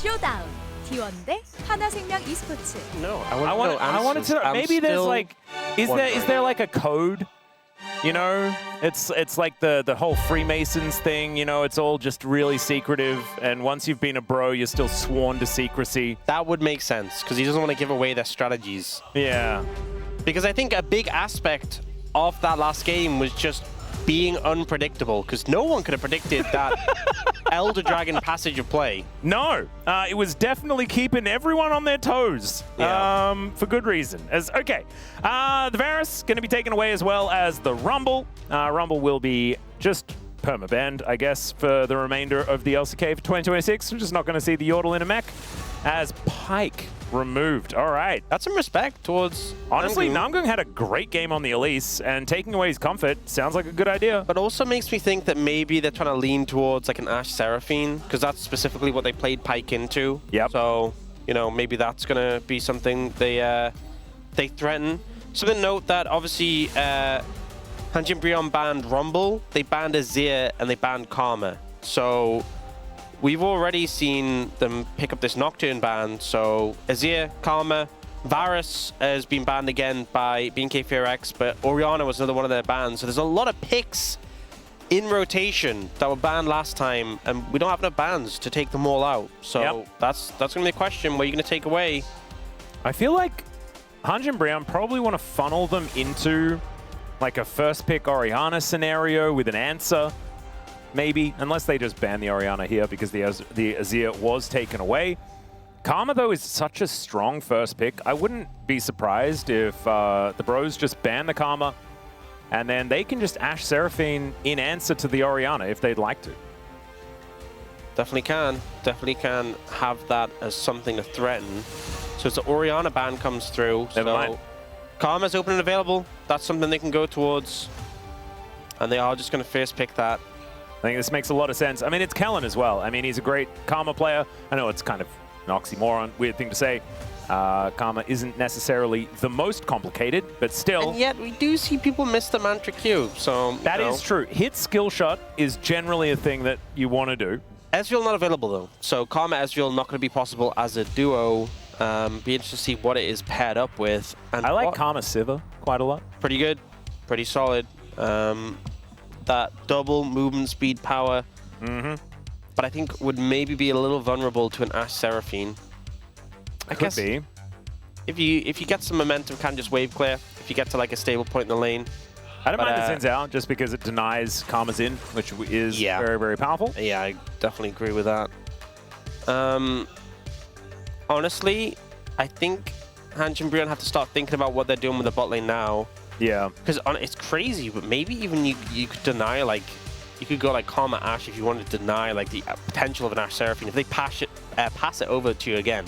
쇼다운 T1 대 하나생명 e스포츠. No, I wanted to. Maybe there's like, is there like a code? You know, it's like the whole Freemasons thing. You know, it's all just really secretive. And once you've been a bro, you're still sworn to secrecy. That would make sense because he doesn't want to give away their strategies. Yeah. Because I think a big aspect of that last game was just being unpredictable, because no one could have predicted that Elder Dragon passage of play. No, it was definitely keeping everyone on their toes, for good reason. The Varus going to be taken away as well as the Rumble. Rumble will be just perma-banned, I guess, for the remainder of the LCK for 2026. We're just not going to see the Yordle in a mech as Pyke removed. All right. That's some respect towards Honestly, Namgung. Namgung had a great game on the Elise, and taking away his comfort sounds like a good idea. But also makes me think that maybe they're trying to lean towards like an Ashe Seraphine, because that's specifically what they played Pyke into. Yep. So, you know, maybe that's going to be something they threaten. Something to note that obviously Hanjin Brion banned Rumble, they banned Azir, and they banned Karma. So we've already seen them pick up this Nocturne ban, so Azir, Karma, Varus has been banned again by BNK4X, but Orianna was another one of their bans. So there's a lot of picks in rotation that were banned last time, and we don't have enough bans to take them all out. So that's going to be a question. What are you going to take away? I feel like Hanjin Brion probably want to funnel them into like a first pick Orianna scenario with an answer. Maybe, unless they just ban the Orianna here because the Azir was taken away. Karma, though, is such a strong first pick. I wouldn't be surprised if the bros just ban the Karma, and then they can just Ashe Seraphine in answer to the Orianna if they'd like to. Definitely can. Definitely can have that as something to threaten. So as the Orianna ban comes through, Never mind. Karma's open and available. That's something they can go towards. And they are just going to first pick that. I think this makes a lot of sense. I mean, it's Kellen as well. I mean, he's a great Karma player. I know it's kind of an oxymoron, weird thing to say. Karma isn't necessarily the most complicated, but still. And yet, we do see people miss the Mantra Q, so... That is true. Hit skill shot is generally a thing that you want to do. Ezreal not available, though. So Karma Ezreal not going to be possible as a duo. Be interested to see what it is paired up with. And I like Karma Sivir quite a lot. Pretty good. Pretty solid. That double movement speed power, but I think would maybe be a little vulnerable to an Ashe Seraphine. I guess be. If you get some momentum, can just wave clear. If you get to like a stable point in the lane. I don't mind the Zin's out just because it denies Karma's in, which is very, very powerful. Yeah, I definitely agree with that. Honestly, I think Hanjin Brion have to start thinking about what they're doing with the bot lane now. Yeah. Because it's crazy, but maybe even you could deny, like, you could go like Karma Ashe if you wanted to deny like the potential of an Ashe Seraphine. If they pass it over to you again.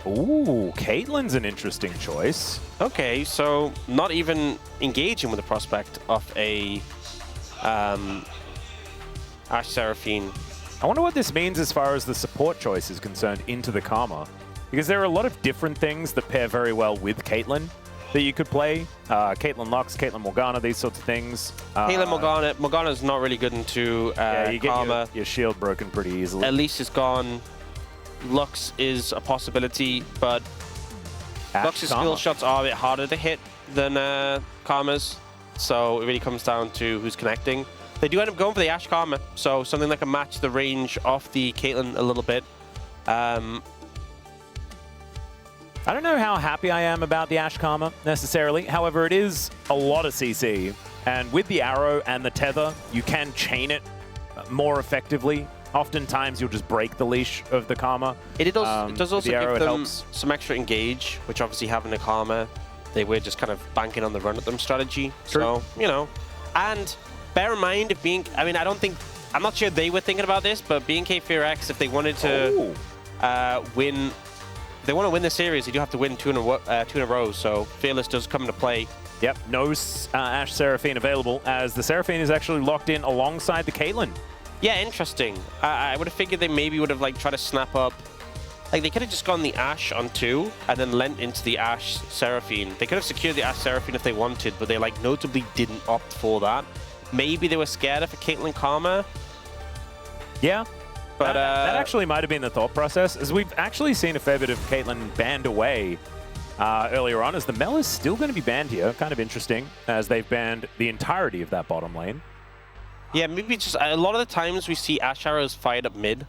Ooh, Caitlyn's an interesting choice. Okay, so not even engaging with the prospect of a Ashe Seraphine. I wonder what this means as far as the support choice is concerned into the Karma. Because there are a lot of different things that pair very well with Caitlyn that you could play. Caitlyn Lux, Caitlyn Morgana, these sorts of things. Caitlyn Morgana's not really good into yeah, you get Karma. your shield broken pretty easily. Elise is gone. Lux is a possibility, but Lux's skill shots are a bit harder to hit than Karma's. So it really comes down to who's connecting. They do end up going for the Ashe Karma, so something that can match the range of the Caitlyn a little bit. I don't know how happy I am about the Ashe Karma necessarily. However, it is a lot of CC. And with the arrow and the tether, you can chain it more effectively. Oftentimes, you'll just break the leash of the Karma. It does also give them helps. some extra engage, which obviously having a Karma, they were just kind of banking on the run at them strategy. True. So, you know. And bear in mind, if being, I mean, I'm not sure they were thinking about this, but BNK4X, if they wanted to win, if they want to win the series, they do have to win two in a row. So Fearless does come into play. Yep, no Ashe Seraphine available, as the Seraphine is actually locked in alongside the Caitlyn. Yeah, interesting. I would have figured they maybe would have like tried to snap up. Like they could have just gone the Ashe on 2 and then lent into the Ashe Seraphine. They could have secured the Ashe Seraphine if they wanted, but they like notably didn't opt for that. Maybe they were scared of a Caitlyn Karma. Yeah. But that actually might have been the thought process, as we've actually seen a fair bit of Caitlyn banned away earlier on, as the Mel is still going to be banned here. Kind of interesting, as they've banned the entirety of that bottom lane. yeah, maybe just a lot of the times we see Ash arrows fired up mid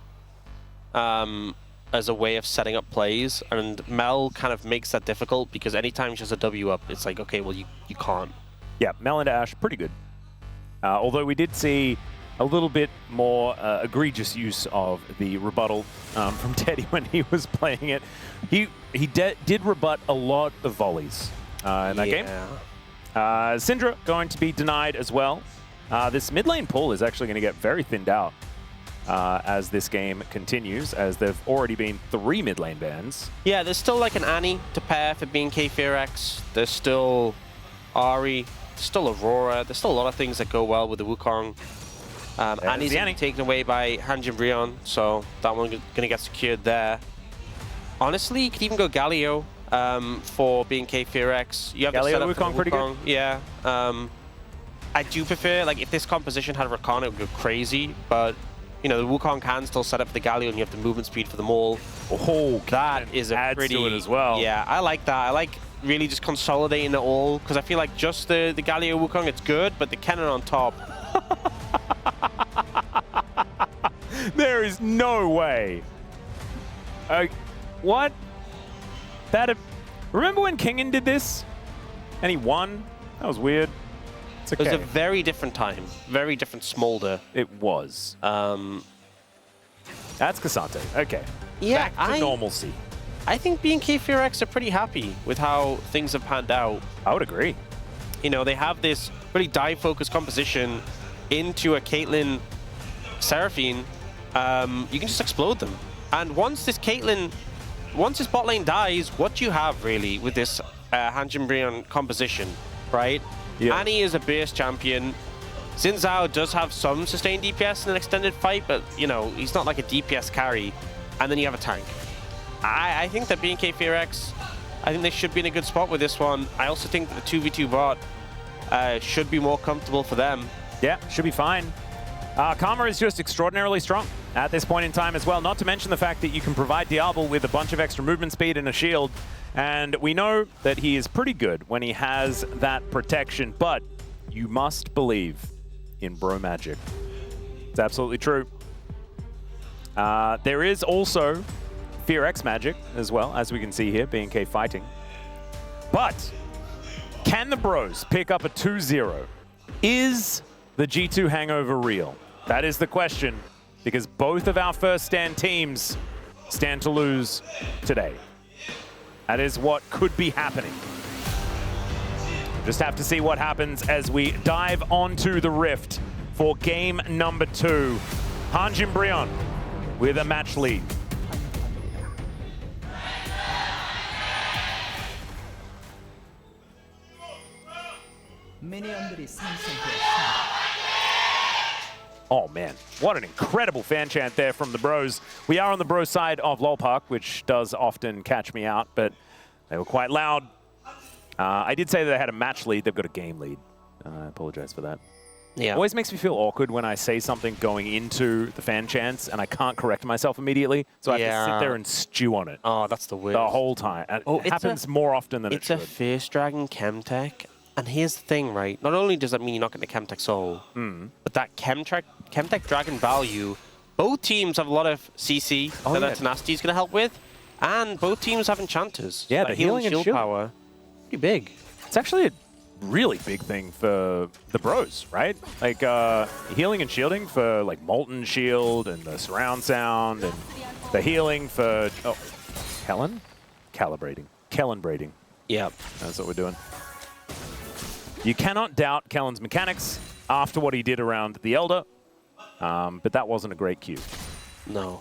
as a way of setting up plays, and Mel kind of makes that difficult because anytime she has a W up, it's like, okay, well, you can't. Yeah, Mel and Ash, pretty good. Although we did see a little bit more egregious use of the rebuttal from Teddy when he was playing it. He did rebut a lot of volleys in that game. Syndra going to be denied as well. This mid lane pool is actually going to get very thinned out as this game continues, as there've already been 3 mid lane bans. Yeah, there's still like an Annie to pair for being K-Fear-X. There's still Ari. There's still Aurora. There's still a lot of things that go well with the Wukong. Annie's Annie taken away by Hanjin Brion, so that one's going to get secured there. Honestly, you could even go Galio for being K-Fear-X. You have Galio the setup for Wukong the pretty good. Yeah. I do prefer, like, if this composition had Rakan, it would go crazy, but, you know, the Wukong can still set up the Galio, and you have the movement speed for them all. Oh, that is a pretty... to it as well. Yeah, I like that. I like really just consolidating it all, because I feel like just the Galio Wukong, it's good, but the Kennen on top... There is no way. What? Remember when Kingen did this? And he won? That was weird. It's okay. It was a very different time. Very different smolder. It was. That's Cassante. Okay. Yeah, Back to normalcy. I think being K-Fear-X are pretty happy with how things have panned out. I would agree. You know, they have this really dive-focused composition into a Caitlyn Seraphine. You can just explode them. And once this bot lane dies, what do you have really with this Hanjin Brion composition, right? Yeah. Annie is a base champion. Xin Zhao does have some sustained DPS in an extended fight, but you know, he's not like a DPS carry. And then you have a tank. I think that being K-Fear-X, I think they should be in a good spot with this one. I also think that the 2v2 bot should be more comfortable for them. Yeah, should be fine. Karma is just extraordinarily strong at this point in time as well, not to mention the fact that you can provide Diablo with a bunch of extra movement speed and a shield, and we know that he is pretty good when he has that protection, but you must believe in bro magic. It's absolutely true. There is also Fear-X magic as well, as we can see here, BNK fighting. But can the bros pick up a 2-0? Is the G2 hangover real? That is the question, because both of our first stand teams stand to lose today. That is what could be happening. Just have to see what happens as we dive onto the Rift for game number 2. Hanjin Brion with a match lead. Oh man, what an incredible fan chant there from the bros. We are on the bro side of LoL Park, which does often catch me out, but they were quite loud. I did say that they had a match lead. They've got a game lead. I apologize for that. Yeah. Always makes me feel awkward when I say something going into the fan chants and I can't correct myself immediately, so I have to sit there and stew on it. Oh, that's the worst. The whole time. And it happens more often than it should. It's a Fierce Dragon Chemtech, and here's the thing, right? Not only does that mean you're not getting a Chemtech Soul, but that Chemtech Dragon value, both teams have a lot of CC that their Tenacity is going to help with, and both teams have enchanters. Yeah, so the healing and shield power, pretty big. It's actually a really big thing for the bros, right? Like healing and shielding for like Molten Shield and the surround sound, and the healing for Kellen braiding. Yeah, that's what we're doing. You cannot doubt Kellen's mechanics after what he did around the Elder, but that wasn't a great cue. No.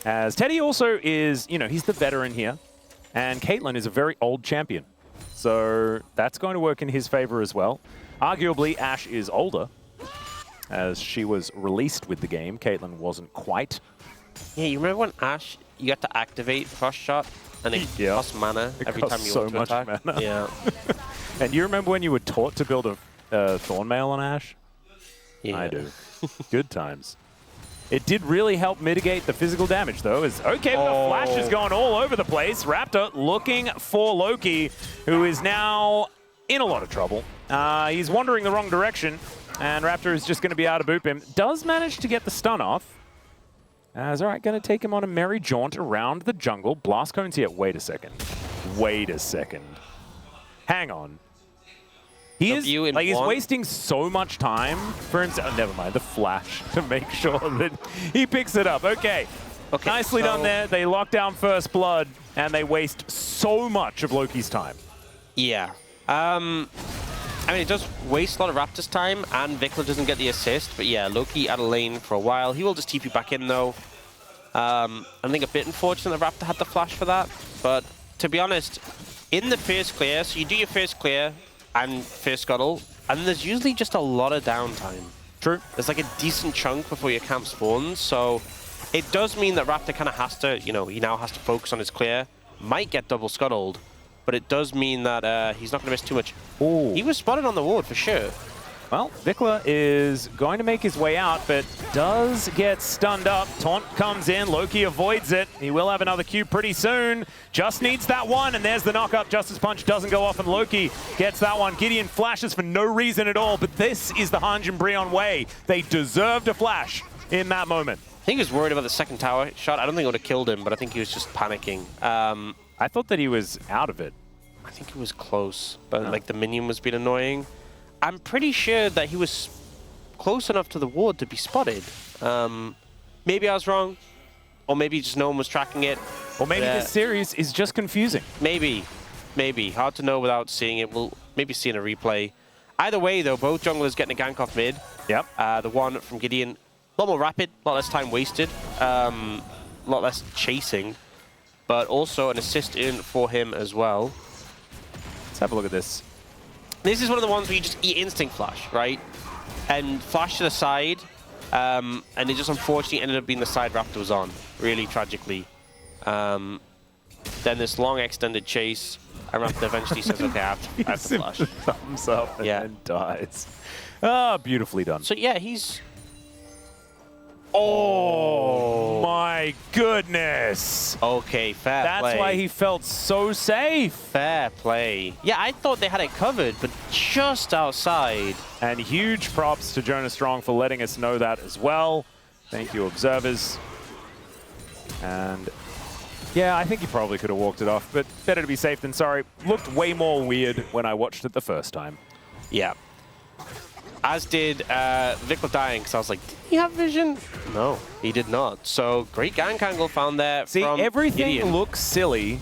As Teddy also is, you know, he's the veteran here, and Caitlyn is a very old champion. So that's going to work in his favor as well. Arguably, Ashe is older, as she was released with the game. Caitlyn wasn't quite. Yeah, you remember when Ashe, you got to activate Frost Shot, and it cost mana every time you want to attack? Mana. Yeah. And you remember when you were taught to build a Thornmail on Ashe? Yeah. I do. Good times. It did really help mitigate the physical damage, though. Okay, but the flash is going all over the place. Raptor looking for Loki, who is now in a lot of trouble. He's wandering the wrong direction, and Raptor is just going to be able to boop him. Does manage to get the stun off. All right, going to take him on a merry jaunt around the jungle. Blast cone's here. Wait a second. Wait a second. Hang on. He's wasting so much time for himself. Oh, never mind, the flash to make sure that he picks it up. Okay, nicely done there. They lock down first blood, and they waste so much of Loki's time. Yeah. I mean, it does waste a lot of Raptor's time, and Vikla doesn't get the assist. But yeah, Loki out of lane for a while. He will just TP back in, though. I think a bit unfortunate that Raptor had the flash for that. But to be honest, in the first clear, so you do your first clear, and first scuttle, and there's usually just a lot of downtime. True. There's like a decent chunk before your camp spawns, so it does mean that Raptor kind of has to, you know, he now has to focus on his clear. Might get double scuttled, but it does mean that he's not going to miss too much. Ooh. He was spotted on the ward for sure. Well, Vikla is going to make his way out, but does get stunned up. Taunt comes in. Loki avoids it. He will have another Q pretty soon. Just needs that one, and there's the knock-up. Justice Punch doesn't go off, and Loki gets that one. Gideon flashes for no reason at all, but this is the Hanj and Brion way. They deserved a flash in that moment. I think he was worried about the second tower shot. I don't think it would have killed him, but I think he was just panicking. I thought that he was out of it. I think it was close, but like the minion was being annoying. I'm pretty sure that he was close enough to the ward to be spotted. Maybe I was wrong, or maybe just no one was tracking it. Or maybe this series is just confusing. Maybe. Hard to know without seeing it. We'll maybe see in a replay. Either way, though, both junglers getting a gank off mid. Yep. The one from Gideon, a lot more rapid, a lot less time wasted, a lot less chasing, but also an assist in for him as well. Let's have a look at this. This is one of the ones where you just eat instinct flash, right? And flash to the side, and it just unfortunately ended up being the side Raptor was on, really tragically. Then this long extended chase, and Raptor eventually says, okay, I have to flash. Thumbs up and then dies. Ah, beautifully done. So yeah, he's... Oh my goodness. Okay, fair play. That's why he felt so safe. Fair play. Yeah, I thought they had it covered, but just outside. And huge props to Jonas Strong for letting us know that as well. Thank you, observers. And yeah, I think he probably could have walked it off, but better to be safe than sorry. Looked way more weird when I watched it the first time. Yeah. As did Vikla dying, because I was like, did he have vision? No, he did not. So great gank angle found there. See, from everything Gideon. looks silly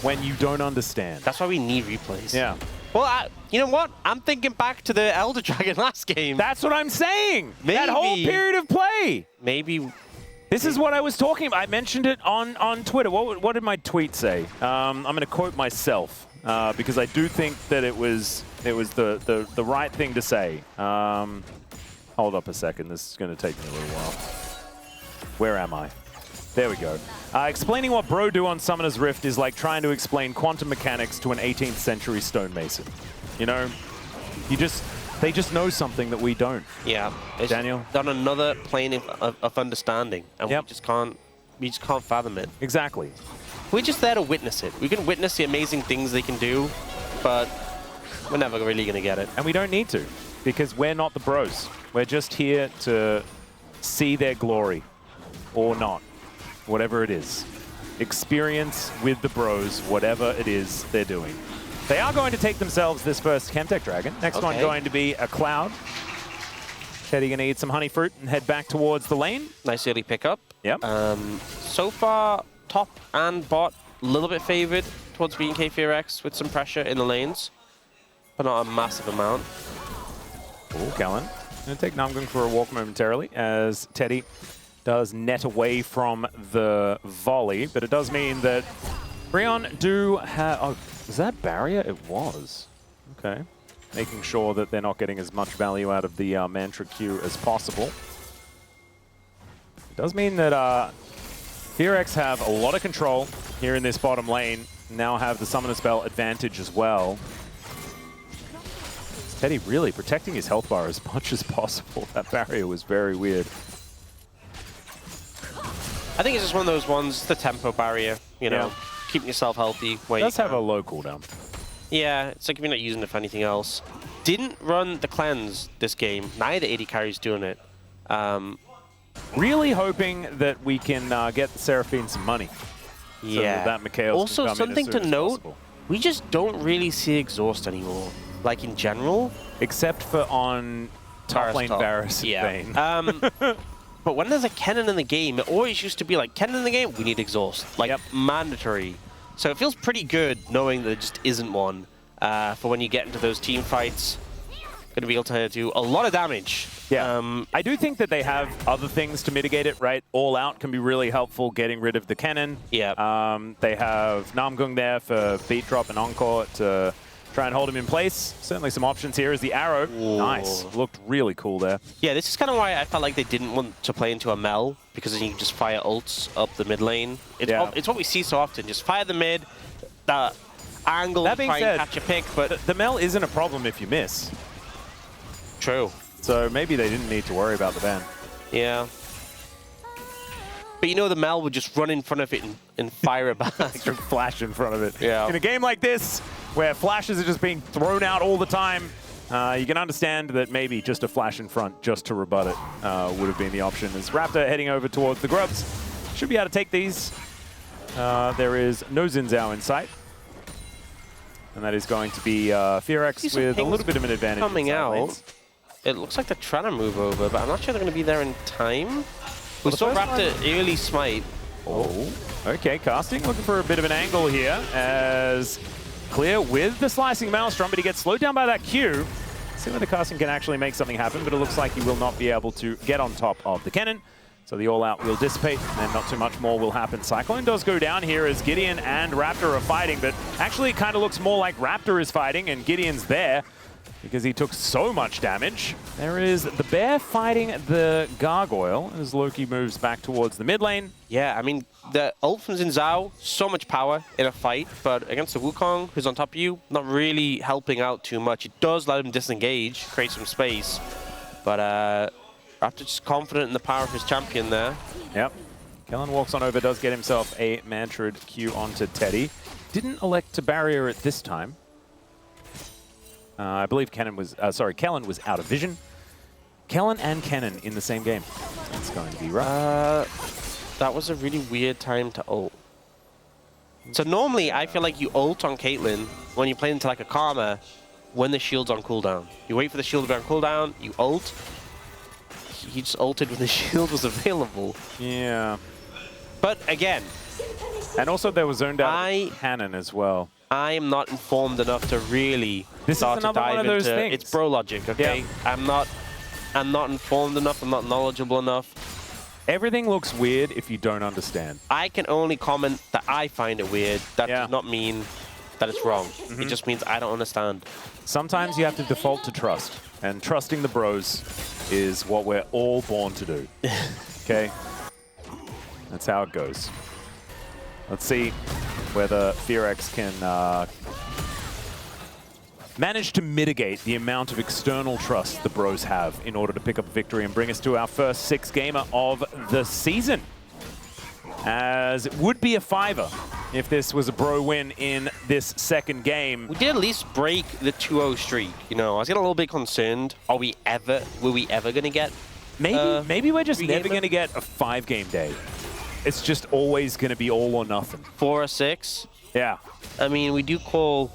when you don't understand. That's why we need replays. Yeah. Well, you know what? I'm thinking back to the Elder Dragon last game. That's what I'm saying. Maybe. That whole period of play. Maybe. This is what I was talking about. I mentioned it on Twitter. What did my tweet say? I'm going to quote myself because I do think that it was the right thing to say. Hold up a second. This is going to take me a little while. Where am I? There we go. Explaining what bro do on Summoner's Rift is like trying to explain quantum mechanics to an 18th century stonemason. You know, they just know something that we don't. Yeah, it's Daniel? on another plane of understanding, and we just can't fathom it. Exactly. We're just there to witness it. We can witness the amazing things they can do, but we're never really going to get it. And we don't need to, because we're not the bros. We're just here to see their glory, or not, whatever it is. Experience with the bros, whatever it is they're doing. They are going to take themselves this first Chemtech Dragon. Next one going to be a Cloud. Teddy going to eat some honey fruit and head back towards the lane. Nice early pickup. Yep. So far, top and bot, a little bit favored towards BNK FearX with some pressure in the lanes, but not a massive amount. Oh, Callan. Going to take Namgung for a walk momentarily as Teddy does net away from the volley, but it does mean that Brion do have... Oh, was that barrier? It was. Okay. Making sure that they're not getting as much value out of the Mantra Q as possible. It does mean that FearX have a lot of control here in this bottom lane. Now have the Summoner Spell advantage as well. Teddy really protecting his health bar as much as possible. That barrier was very weird. I think it's just one of those ones, the tempo barrier, you know, keeping yourself healthy. Where It does you have a low cooldown. Yeah, it's like if you're not using it for anything else. Didn't run the cleanse this game. Neither AD carry's doing it. Really hoping that we can get the Seraphine some money. Yeah. So that Mikhail's also, can come something in as to soon as note, possible. we just don't really see exhaust anymore. Like in general. Except for on top lane Varus and Vayne. But when there's a Kennen in the game, it always used to be like, Kennen in the game, we need exhaust. Like, mandatory. So it feels pretty good knowing that there just isn't one for when you get into those team fights. Going to be able to do a lot of damage. Yeah, I do think that they have other things to mitigate it, right? All Out can be really helpful getting rid of the Kennen. Yeah. They have Namgung there for beat drop and encore to try and hold him in place. Certainly some options here is the arrow. Ooh. Nice. Looked really cool there. Yeah, this is kind of why I felt like they didn't want to play into a Mel, because then you can just fire ults up the mid lane. It's what we see so often. Just fire the mid, the angle, That being try said, and catch a pick, but... The Mel isn't a problem if you miss. True. So maybe they didn't need to worry about the ban. Yeah. But you know the Mel would just run in front of it and fire it back. Flash in front of it. Yeah. In a game like this, where flashes are just being thrown out all the time, you can understand that maybe just a flash in front just to rebut it would have been the option. As Raptor heading over towards the Grubs. Should be able to take these. There is no Xin Zhao in sight. And that is going to be Fearex with a little bit of an advantage. Coming out. It looks like they're trying to move over, but I'm not sure they're going to be there in time. We saw Raptor early smite. Oh, okay, casting, looking for a bit of an angle here as Clear with the slicing Maelstrom, but he gets slowed down by that Q. See whether casting can actually make something happen, but it looks like he will not be able to get on top of the Kennen. So the all-out will dissipate, and then not too much more will happen. Cyclone does go down here as Gideon and Raptor are fighting, but actually it kind of looks more like Raptor is fighting and Gideon's there, because he took so much damage. There is the bear fighting the gargoyle as Loki moves back towards the mid lane. Yeah, I mean, the ult from Xin Zhao, so much power in a fight, but against the Wukong, who's on top of you, not really helping out too much. It does let him disengage, create some space, but Raptor just confident in the power of his champion there. Yep. Kellen walks on over, does get himself a Mantrid Q onto Teddy. Didn't elect to barrier it this time. I believe Kellen was out of vision. Kellen and Kennen in the same game. That's going to be rough. That was a really weird time to ult. So normally, I feel like you ult on Caitlyn when you play into like a Karma when the shield's on cooldown. You wait for the shield to be on cooldown, you ult. He just ulted when the shield was available. Yeah. But again... And also there was zoned out Cannon as well. I am not informed enough to really start to dive into things. It's bro logic, okay? Yeah. I'm not informed enough, I'm not knowledgeable enough. Everything looks weird if you don't understand. I can only comment that I find it weird. That does not mean that it's wrong. It just means I don't understand. Sometimes you have to default to trust. And trusting the bros is what we're all born to do. Okay? That's how it goes. Let's see whether Fearex can manage to mitigate the amount of external trust the bros have in order to pick up a victory and bring us to our first 6 gamer of the season. As it would be a 5-er if this was a bro win in this second game. We did at least break the 2-0 streak. You know, I was getting a little bit concerned. Were we ever going to get? Maybe we're just never going to get a 5-game day. It's just always going to be all or nothing. 4 or 6? Yeah. I mean, we do call...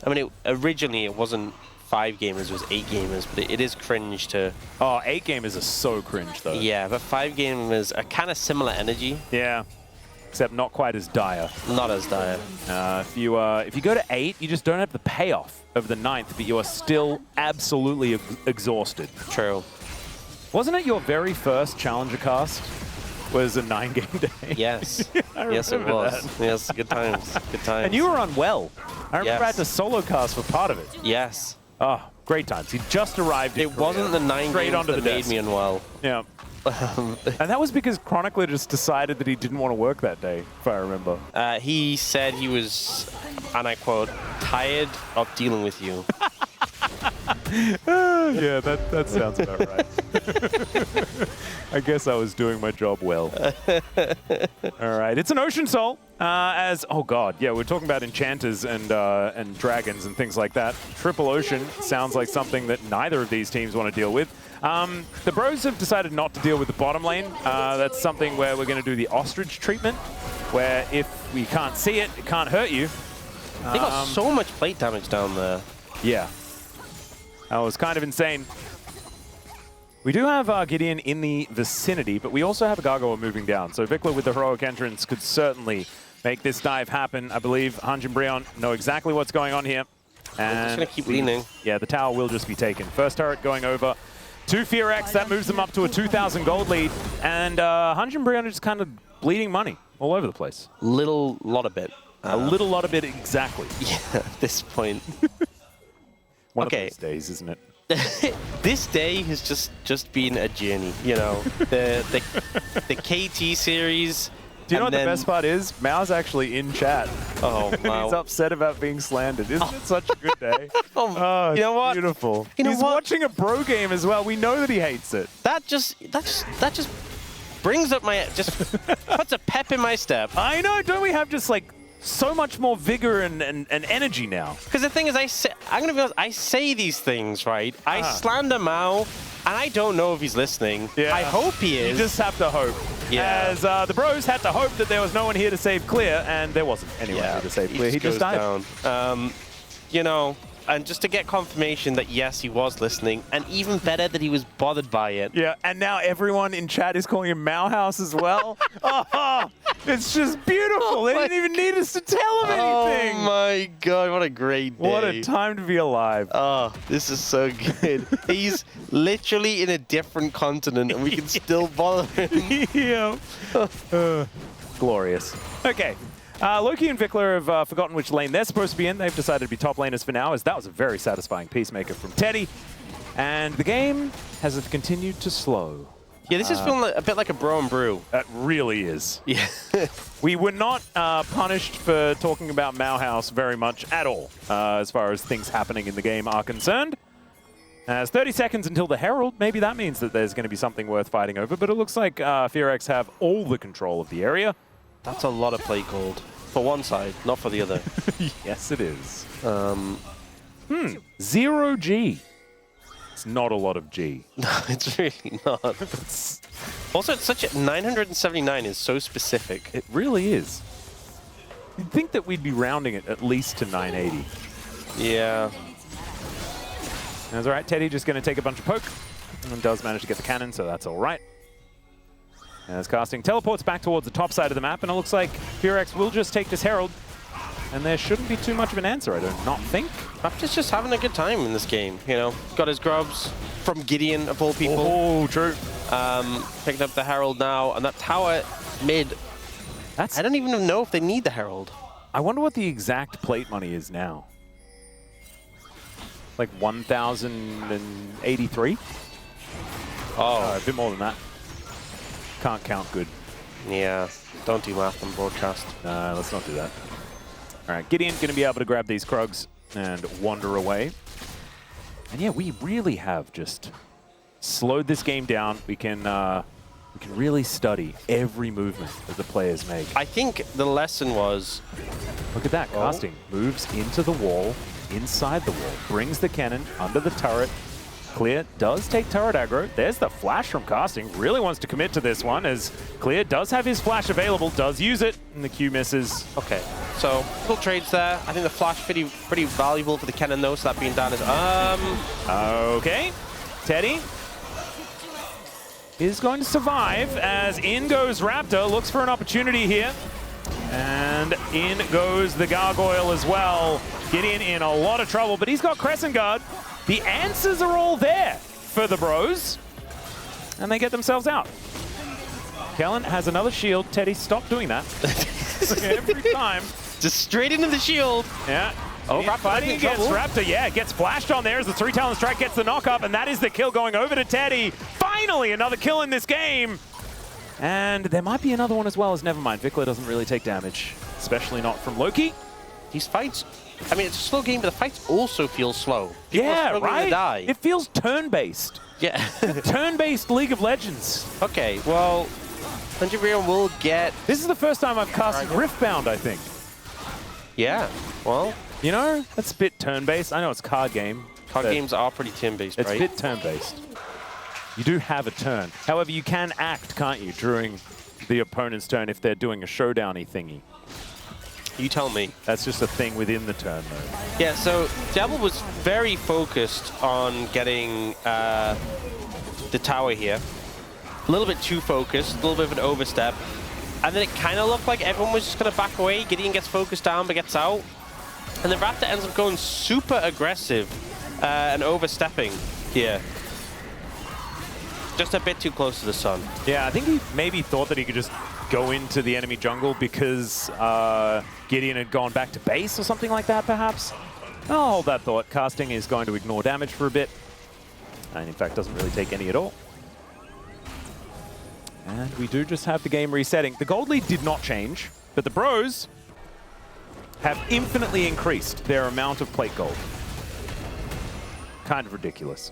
I mean, originally it wasn't 5 gamers, it was 8 gamers, but it is cringe to... Oh, 8 gamers are so cringe, though. Yeah, but 5 gamers are kind of similar energy. Yeah. Except not quite as dire. Not as dire. If you go to 8, you just don't have the payoff of the 9th, but you are still absolutely exhausted. True. Wasn't it your very first Challenger cast? Was a 9-game day? Yes. Yes, it was. That. Yes, good times. Good times. And you were unwell. I remember I had to solo cast for part of it. Yes. Oh, great times. He just arrived in It wasn't the 9 games that made me unwell. Yeah. And that was because Chronicler just decided that he didn't want to work that day, if I remember. He said he was, and I quote, tired of dealing with you. Yeah, that sounds about right. I guess I was doing my job well. All right, it's an Ocean Soul. Oh god, yeah, we're talking about enchanters and dragons and things like that. Triple Ocean sounds like something that neither of these teams want to deal with. The Bros have decided not to deal with the bottom lane. That's something where we're going to do the ostrich treatment, where if we can't see it, it can't hurt you. They got so much plate damage down there. Yeah. That was kind of insane. We do have Gideon in the vicinity, but we also have a Gargoyle moving down. So Vikla with the heroic entrance could certainly make this dive happen. I believe Hanj and Brion know exactly what's going on here. And we're just going to keep leaning. Yeah, the tower will just be taken. First turret going over to FearX. That moves them up to a 2,000 gold lead. And Hanj and Brion are just kind of bleeding money all over the place. Lot of bit. A lot of it, exactly. Yeah, at this point. One of those days, isn't it? This day has just been a journey, you know. The KT series. Do you know what the best part is? Mao's actually in chat. Oh, wow. He's upset about being slandered. Isn't it such a good day? Oh, you know what? Beautiful. You know He's watching a bro game as well. We know that he hates it. That just brings up just puts a pep in my step. I know. Don't we have just like so much more vigor and energy now? Because the thing is, I'm gonna be honest, I say these things, right? I slander Mao, and I don't know if he's listening. Yeah. I hope he is. You just have to hope. Yeah. As the Bros had to hope that there was no one here to save clear, and there wasn't anyone here to save clear. He just died. Down. You know, and just to get confirmation that yes, he was listening, and even better that he was bothered by it. Yeah, and now everyone in chat is calling him Mao House as well. Oh, it's just beautiful. Oh, they didn't even need us to tell him anything. Oh my god, what a great day. What a time to be alive. Oh, this is so good. He's literally in a different continent and we can still bother him. Yeah. Glorious. Okay. Loki and Vikla have forgotten which lane they're supposed to be in. They've decided to be top laners for now, as that was a very satisfying peacemaker from Teddy. And the game has continued to slow. Yeah, this is feeling a bit like a bro and brew. That really is. Yeah. We were not punished for talking about Mao House very much at all, as far as things happening in the game are concerned. As 30 seconds until the Herald, maybe that means that there's going to be something worth fighting over, but it looks like FearX have all the control of the area. That's a lot of plate gold. For one side, not for the other. Yes, it is. 0 G. It's not a lot of G. No, it's really not. Also, it's such a 979 is so specific. It really is. You'd think that we'd be rounding it at least to 980. Yeah. That's all right. Teddy just going to take a bunch of poke and does manage to get the cannon, so that's all right. As casting teleports back towards the top side of the map, and it looks like FearX will just take this Herald, and there shouldn't be too much of an answer, I do not think. Raptor's just having a good time in this game, you know. Got his grubs from Gideon, of all people. Oh, true. Picking up the Herald now, and that tower mid. I don't even know if they need the Herald. I wonder what the exact plate money is now. Like 1,083? Oh, a bit more than that. Can't count good. Yeah, don't do math on broadcast. No, let's not do that. All right, Gideon going to be able to grab these Krugs and wander away. And yeah, we really have just slowed this game down. We can really study every movement that the players make. I think the lesson was... Look at that, casting. Moves into the wall, inside the wall, brings the cannon under the turret. Clear does take turret aggro. There's the flash from casting. Really wants to commit to this one, as Clear does have his flash available, does use it, and the Q misses. Okay, so little trades there. I think the flash pretty valuable for the cannon though, so that being down is Okay, Teddy is going to survive as in goes Raptor, looks for an opportunity here. And in goes the Gargoyle as well. Gideon in a lot of trouble, but he's got Crescent Guard. The answers are all there for the Bros, and they get themselves out. Kellen has another shield. Teddy, stop doing that. Every time. Just straight into the shield. Yeah. Oh, Raptor fighting against Raptor. Yeah, gets flashed on there as the 3-talent strike gets the knock up, and that is the kill going over to Teddy. Finally, another kill in this game. And there might be another one as well, as never mind. Vikla doesn't really take damage, especially not from Loki. these fights, I mean, it's a slow game, but the fights also feel slow. People are Yeah, struggling to right? die. It feels turn-based. Yeah. Turn-based League of Legends. Okay, well, 100 Brion will get... This is the first time I've casted Riftbound, I think. Yeah, well... You know, that's a bit turn-based. I know it's a card game. Card games are pretty turn-based, right? It's a bit turn-based. You do have a turn. However, you can act, can't you, during the opponent's turn if they're doing a showdown-y thingy. You tell me. That's just a thing within the turn, though. Yeah, so Diablo was very focused on getting the tower here. A little bit too focused, a little bit of an overstep. And then it kind of looked like everyone was just going to back away. Gideon gets focused down but gets out. And the Raptor ends up going super aggressive and overstepping here. Just a bit too close to the sun. Yeah, I think he maybe thought that he could just go into the enemy jungle because Gideon had gone back to base or something like that, perhaps. I'll hold that thought. Casting is going to ignore damage for a bit. And in fact, doesn't really take any at all. And we do just have the game resetting. The gold lead did not change, but the Bros have infinitely increased their amount of plate gold. Kind of ridiculous.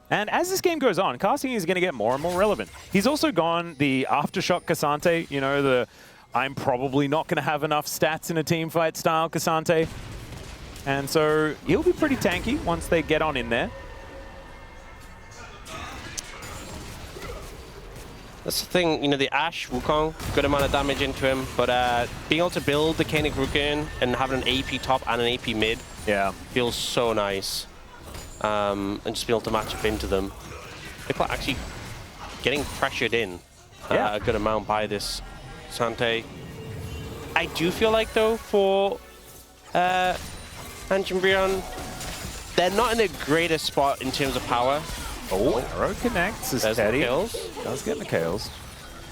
And as this game goes on, casting is going to get more and more relevant. He's also gone the Aftershock Cassante, you know, the I'm probably not going to have enough stats in a team fight style Cassante. And so he'll be pretty tanky once they get on in there. That's the thing, you know, the Ashe Wukong, good amount of damage into him, but being able to build the Koenig Rukin and having an AP top and an AP mid feels so nice. And just being able to match up into them. People are actually getting pressured in a good amount by this Sante. I do feel like, though, for Brion, they're not in the greatest spot in terms of power. Oh, arrow connects as Teddy does get the kills.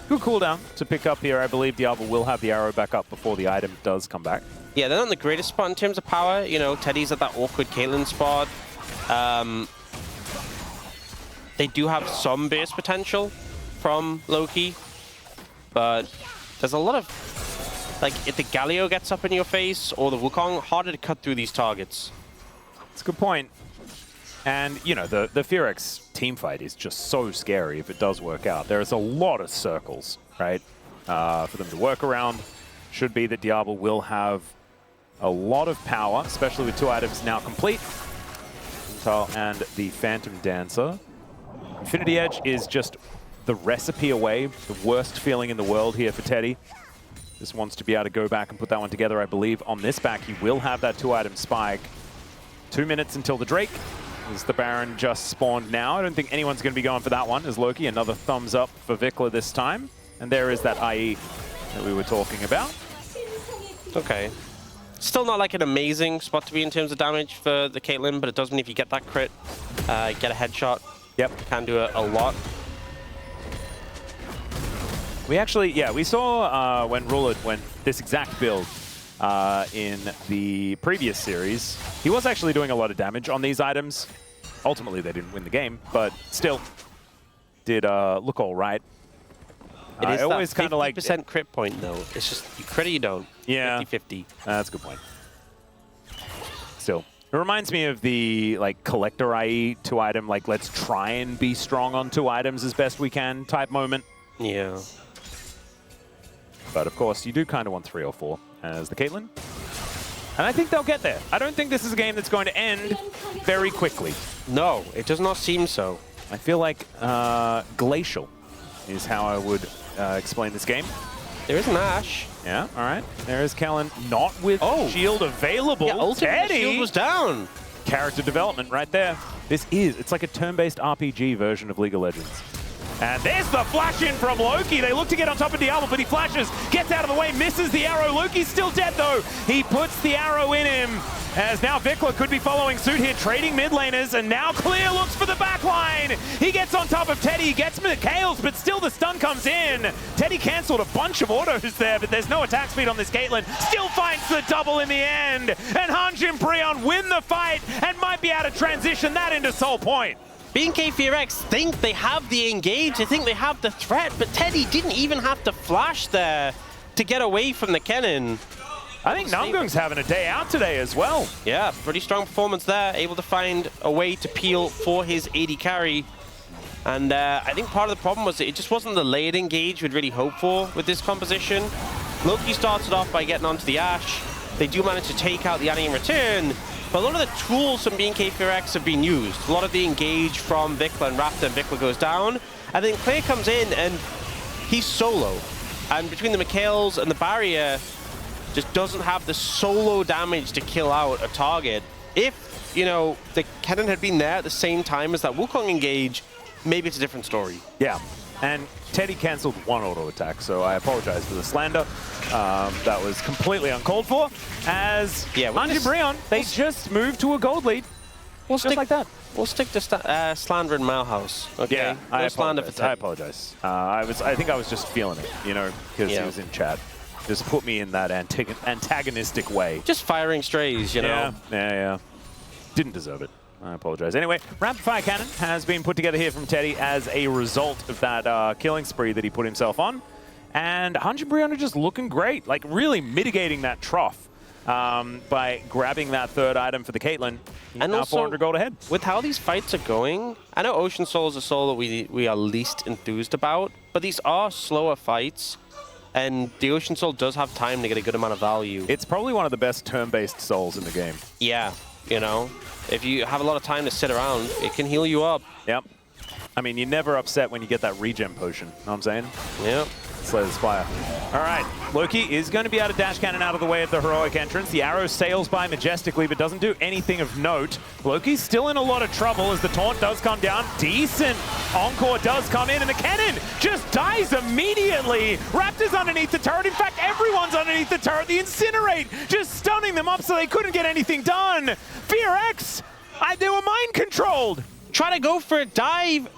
Good cooldown to pick up here. I believe Diablo will have the arrow back up before the item does come back. Yeah, they're not in the greatest spot in terms of power. You know, Teddy's at that awkward Caitlyn spot. They do have some base potential from Loki, but there's a lot of, like, if the Galio gets up in your face or the Wukong, harder to cut through these targets. That's a good point. And, you know, the Fearx team fight is just so scary if it does work out. There's a lot of circles, right, for them to work around. Should be that Diablo will have a lot of power, especially with 2 items now complete. And the Phantom Dancer. Infinity Edge is just the recipe away, the worst feeling in the world here for Teddy. Just wants to be able to go back and put that one together, I believe. On this back, he will have that 2-item spike. 2 minutes until the Drake. As the Baron just spawned now. I don't think anyone's going to be going for that one as Loki. Another thumbs up for Vikla this time. And there is that IE that we were talking about. Okay. Still not like an amazing spot to be in terms of damage for the Caitlyn, but it does mean if you get that crit, get a headshot. Yep. Can do a lot. We actually, we saw when Ruled went this exact build in the previous series. He was actually doing a lot of damage on these items. Ultimately, they didn't win the game, but still did look all right. It is always that 50% kind of crit point, though. It's just, you crit or you don't. Yeah. 50-50. That's a good point. Still. It reminds me of the, like, collector IE 2-item, like, let's try and be strong on 2 items as best we can type moment. Yeah. But, of course, you do kind of want 3 or 4 as the Caitlyn. And I think they'll get there. I don't think this is a game that's going to end very quickly. No, it does not seem so. I feel like glacial is how I would explain this game. There is an Ashe. Yeah, all right. There is Kellen, not with shield available. Yeah, ultimate shield was down. Character development right there. It's like a turn-based RPG version of League of Legends. And there's the flash in from Loki. They look to get on top of Diablo, but he flashes, gets out of the way, misses the arrow. Loki's still dead, though. He puts the arrow in him, as now Vikla could be following suit here, trading mid laners, and now Clear looks for the back line. He gets on top of Teddy, gets Chaos, but still the stun comes in. Teddy cancelled a bunch of autos there, but there's no attack speed on this Caitlyn. Still finds the double in the end. And Hanjin Brion win the fight and might be able to transition that into Soul Point. BNK Fearx think they have the engage, they think they have the threat, but Teddy didn't even have to flash there to get away from the cannon. I think Namgung's having a day out today as well. Yeah, pretty strong performance there. Able to find a way to peel for his AD carry. And I think part of the problem was that it just wasn't the layered engage we'd really hope for with this composition. Loki started off by getting onto the Ashe. They do manage to take out the Annie in return, but a lot of the tools from BFX have been used. A lot of the engage from Vikla and Raptor, and Vikla goes down. And then Clay comes in and he's solo. And between the Mikhails and the barrier, just doesn't have the solo damage to kill out a target. If, you know, the cannon had been there at the same time as that Wukong engage, maybe it's a different story. Yeah, and Teddy cancelled one auto attack, so I apologize for the slander. That was completely uncalled for. As Hanjin Brion, they just moved to a gold lead. Just like that. We'll stick to slander in Malhouse. Okay. Yeah, no slander for Teddy. I apologize. I think I was just feeling it, you know, because he was in chat. Just put me in that antagonistic way. Just firing strays, you know. Yeah. Didn't deserve it. I apologize. Anyway, Rapid Fire Cannon has been put together here from Teddy as a result of that killing spree that he put himself on. And Hanjin Brion are just looking great, like really mitigating that trough by grabbing that third item for the Caitlyn. And now 400 gold ahead. With how these fights are going, I know Ocean Soul is a soul that we are least enthused about, but these are slower fights. And the Ocean Soul does have time to get a good amount of value. It's probably one of the best turn-based souls in the game. Yeah, you know. If you have a lot of time to sit around, it can heal you up. Yep. I mean, you're never upset when you get that regen potion. Know what I'm saying? Yep. Slay the Spire. All right. Loki is going to be able to dash cannon out of the way of the heroic entrance. The arrow sails by majestically, but doesn't do anything of note. Loki's still in a lot of trouble as the taunt does come down. Decent encore does come in, and the cannon just dies immediately. Raptor's underneath the turret. In fact, everyone's underneath the turret. The Incinerate just stunning them up so they couldn't get anything done. BFX, they were mind controlled. Try to go for a dive.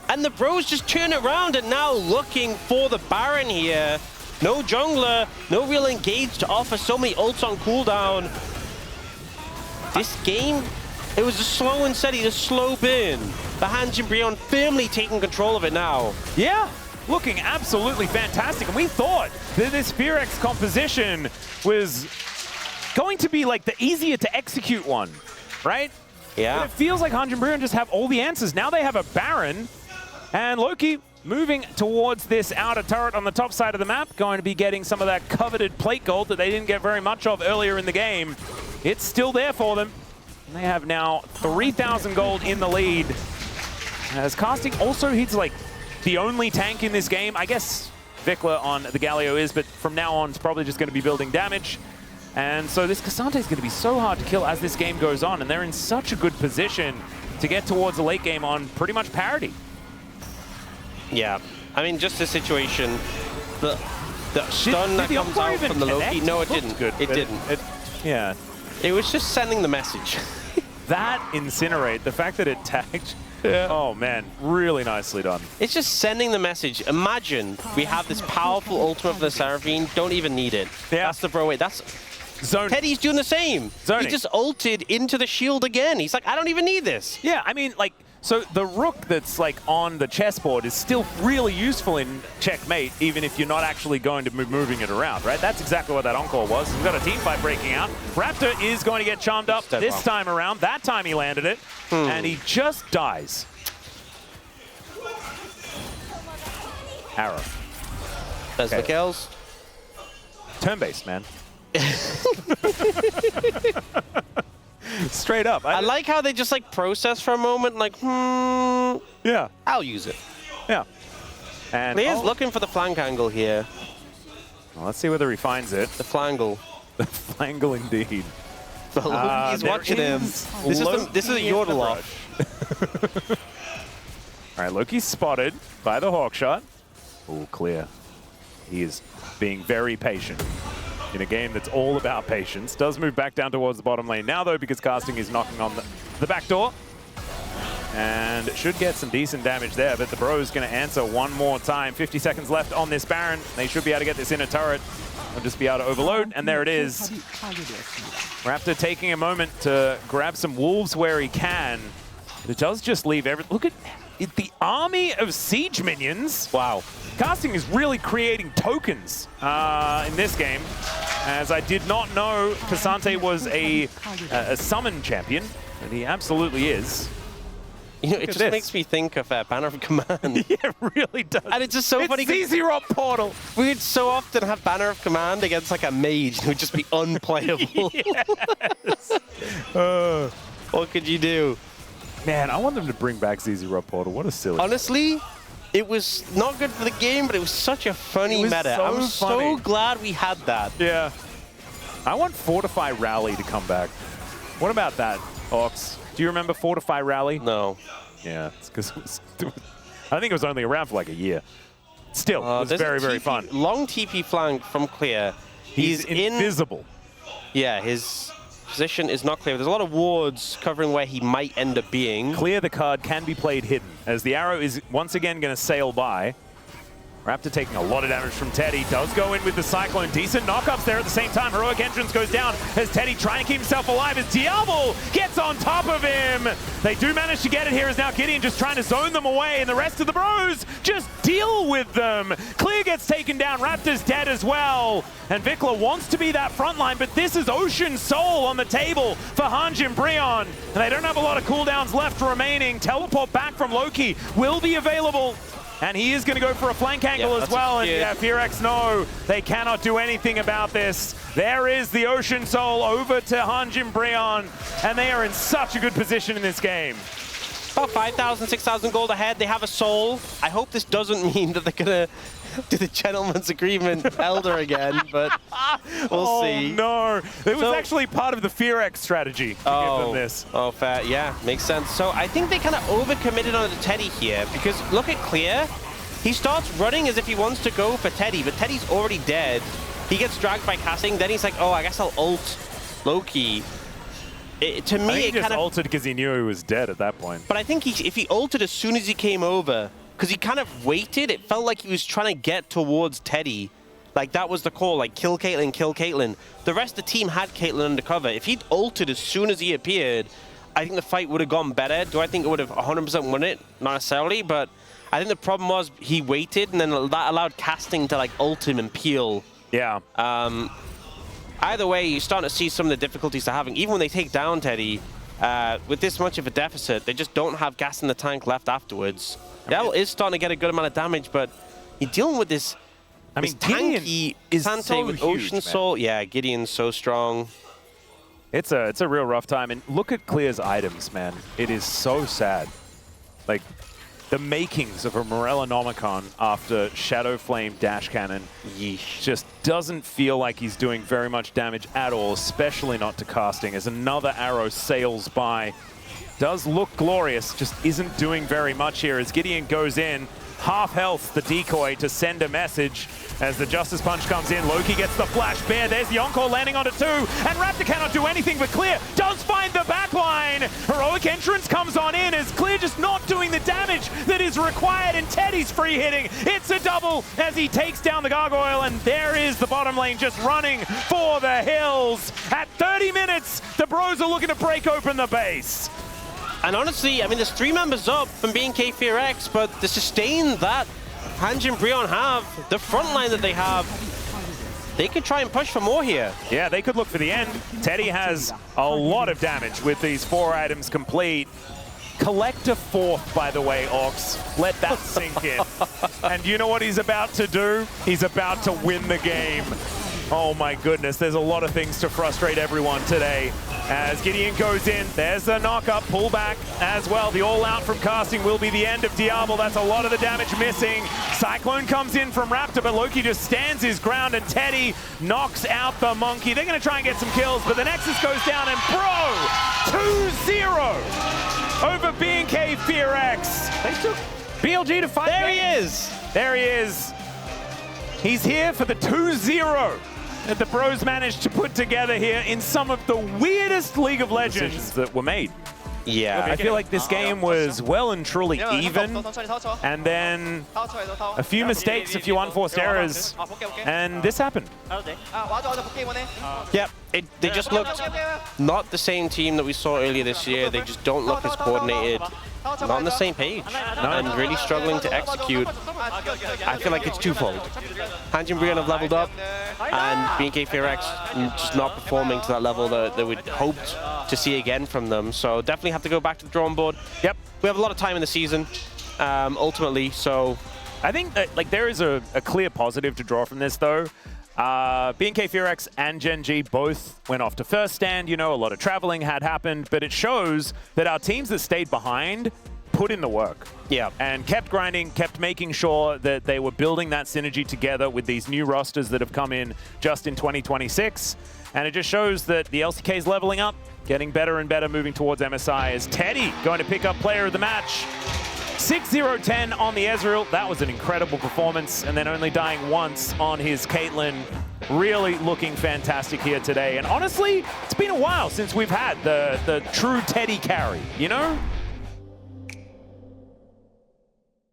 And the bros just turn around and now looking for the Baron here. No jungler, no real engage to offer so many ults on cooldown. This game, it was a slow and steady, a slow burn. The Hanjin Brion firmly taking control of it now. Yeah, looking absolutely fantastic. And we thought that this BFX composition was going to be like the easier to execute one, right? Yeah. But it feels like Hanjin Brion just have all the answers. Now they have a Baron. And Loki moving towards this outer turret on the top side of the map, going to be getting some of that coveted plate gold that they didn't get very much of earlier in the game. It's still there for them. And they have now 3,000 gold in the lead. As Casting also hits like the only tank in this game. I guess Vikla on the Galio is, but from now on it's probably just going to be building damage. And so this Cassante is going to be so hard to kill as this game goes on, and they're in such a good position to get towards the late game on pretty much parity. Yeah, I mean, just the situation, the stun that comes out from the Loki. No, it didn't. Good, it didn't. Yeah. It was just sending the message. That Incinerate, the fact that it tagged, oh man, really nicely done. It's just sending the message. Imagine we have this powerful ultimate for the Seraphine, don't even need it. Yeah. That's the bro way. That's Zoning. Teddy's doing the same. Zoning. He just ulted into the shield again. He's like, I don't even need this. Yeah, I mean, like, so the rook that's like on the chessboard is still really useful in checkmate, even if you're not actually going to be moving it around, right? That's exactly what that encore was. We've got a team fight breaking out. Raptor is going to get charmed up this time around. That time he landed it, and he just dies. Arrow. There's the kills. Turn-based, man. Straight up. I like how they just like process for a moment, like, yeah, I'll use it. Yeah. And he is looking for the flank angle here. Well, let's see whether he finds it. The flangle. The flangle indeed. He's watching him. This is a yodel off. All right, Loki's spotted by the Hawkshot. Oh, clear. He is being very patient in a game that's all about patience. Does move back down towards the bottom lane now, though, because Casting is knocking on the back door. And should get some decent damage there, but the Bro's going to answer one more time. 50 seconds left on this Baron. They should be able to get this inner turret. They'll just be able to overload, and there it is. Raptor taking a moment to grab some wolves where he can. But it does just leave look at the army of siege minions. Wow. Casting is really creating tokens in this game. as I did not know Cassante was a summon champion, and he absolutely is. You know, it just makes me think of Banner of Command. Yeah, it really does. And it's just so funny. It's Z-Rock Portal. We would so often have Banner of Command against like a mage who would just be unplayable. Yes. What could you do? Man, I want them to bring back ZZ-Rock Portal. What a silly. Honestly, it was not good for the game, but it was such a funny meta. So I'm funny. so glad we had that. Yeah. I want Fortify Rally to come back. What about that, Ox? Do you remember Fortify Rally? No. Yeah, it's because I think it was only around for like a year. Still, it was very, very fun. Long TP flank from Clear. He's invisible. Yeah, his position is not clear. There's a lot of wards covering where he might end up being. Clear the card can be played hidden, as the arrow is once again going to sail by. Raptor taking a lot of damage from Teddy. Does go in with the Cyclone. Decent knockups there at the same time. Heroic Entrance goes down as Teddy trying to keep himself alive as Diablo gets on top of him. They do manage to get it here as now Gideon just trying to zone them away, and the rest of the bros just deal with them. Clear gets taken down. Raptor's dead as well. And Vikla wants to be that front line, but this is Ocean Soul on the table for Hanj and Brion. And they don't have a lot of cooldowns left remaining. Teleport back from Loki will be available. And he is going to go for a flank angle as well. And yeah, FearX, no, they cannot do anything about this. There is the Ocean Soul over to Hanj and Brion. And they are in such a good position in this game. About 5,000, 6,000 gold ahead. They have a soul. I hope this doesn't mean that they're going to do the gentleman's agreement Elder again, but we'll see. Oh, no. It was actually part of the FearX strategy to give them this. Oh, fair. Yeah, makes sense. So I think they kind of overcommitted on the Teddy here, because look at Clear. He starts running as if he wants to go for Teddy, but Teddy's already dead. He gets dragged by casting. Then he's like, oh, I guess I'll ult Loki. To me, he it just kind of ulted because he knew he was dead at that point. But I think if he ulted as soon as he came over, because he kind of waited, it felt like he was trying to get towards Teddy. Like, that was the call, like, kill Caitlyn, kill Caitlyn. The rest of the team had Caitlyn undercover. If he'd ulted as soon as he appeared, I think the fight would have gone better. Do I think it would have 100% won it? Not necessarily, but I think the problem was he waited, and then that allowed casting to, like, ult him and peel. Yeah. Either way, you're starting to see some of the difficulties they're having. Even when they take down Teddy, with this much of a deficit, they just don't have gas in the tank left afterwards. Devil is starting to get a good amount of damage, but you're dealing with this, tanky Sante with Ocean Soul. Yeah, Gideon's so strong. It's a real rough time. And look at Clear's items, man. It is so sad. Like, the makings of a Morellonomicon after Shadow Flame Dash Cannon just doesn't feel like he's doing very much damage at all, especially not to casting, as another arrow sails by. Does look glorious, just isn't doing very much here as Gideon goes in. Half health, the decoy to send a message. As the Justice Punch comes in, Loki gets the Flash Bear. There's the Encore landing onto 2. And Raptor cannot do anything but Clear does find the backline. Heroic Entrance comes on in as Clear just not doing the damage that is required. And Teddy's free hitting. It's a double as he takes down the Gargoyle. And there is the bottom lane just running for the hills. At 30 minutes, the bros are looking to break open the base. And honestly, I mean, there's 3 members up from BNK FearX, but the sustain that Hanj and Brion have, the front line that they have, they could try and push for more here. Yeah, they could look for the end. Teddy has a lot of damage with these 4 items complete. Collect a 4th, by the way, Ox. Let that sink in. And you know what he's about to do? He's about to win the game. Oh my goodness, there's a lot of things to frustrate everyone today. As Gideon goes in, there's the knock-up, pullback as well. The all-out from casting will be the end of Diablo. That's a lot of the damage missing. Cyclone comes in from Raptor, but Loki just stands his ground, and Teddy knocks out the Monkey. They're going to try and get some kills, but the Nexus goes down, and bro, 2-0 over BNK FearX. They took BLG to 5 There games. he is. There he is. He's here for the 2-0 that the pros managed to put together here in some of the weirdest League of Legends that were made. Yeah. I feel like this game was well and truly even, and then a few mistakes, a few unforced errors, and this happened. Yep, they just looked not the same team that we saw earlier this year. They just don't look as coordinated, not on the same page, and really struggling to execute. I feel like it's twofold. Hanj and Brion have leveled up. and BNK FearX just not performing to that level that we'd hoped to see again from them. So definitely have to go back to the drawing board. Yep. We have a lot of time in the season, ultimately, so... I think that, like, there is a clear positive to draw from this, though. BNK FearX and Gen G both went off to first stand. You know, a lot of traveling had happened, but it shows that our teams that stayed behind put in the work. Yeah. And kept grinding, kept making sure that they were building that synergy together with these new rosters that have come in just in 2026. And it just shows that the LCK is leveling up, getting better and better, moving towards MSI. As Teddy going to pick up player of the match. 6-0-10 on the Ezreal. That was an incredible performance. And then only dying once on his Caitlyn. Really looking fantastic here today. And honestly, it's been a while since we've had the true Teddy carry, you know?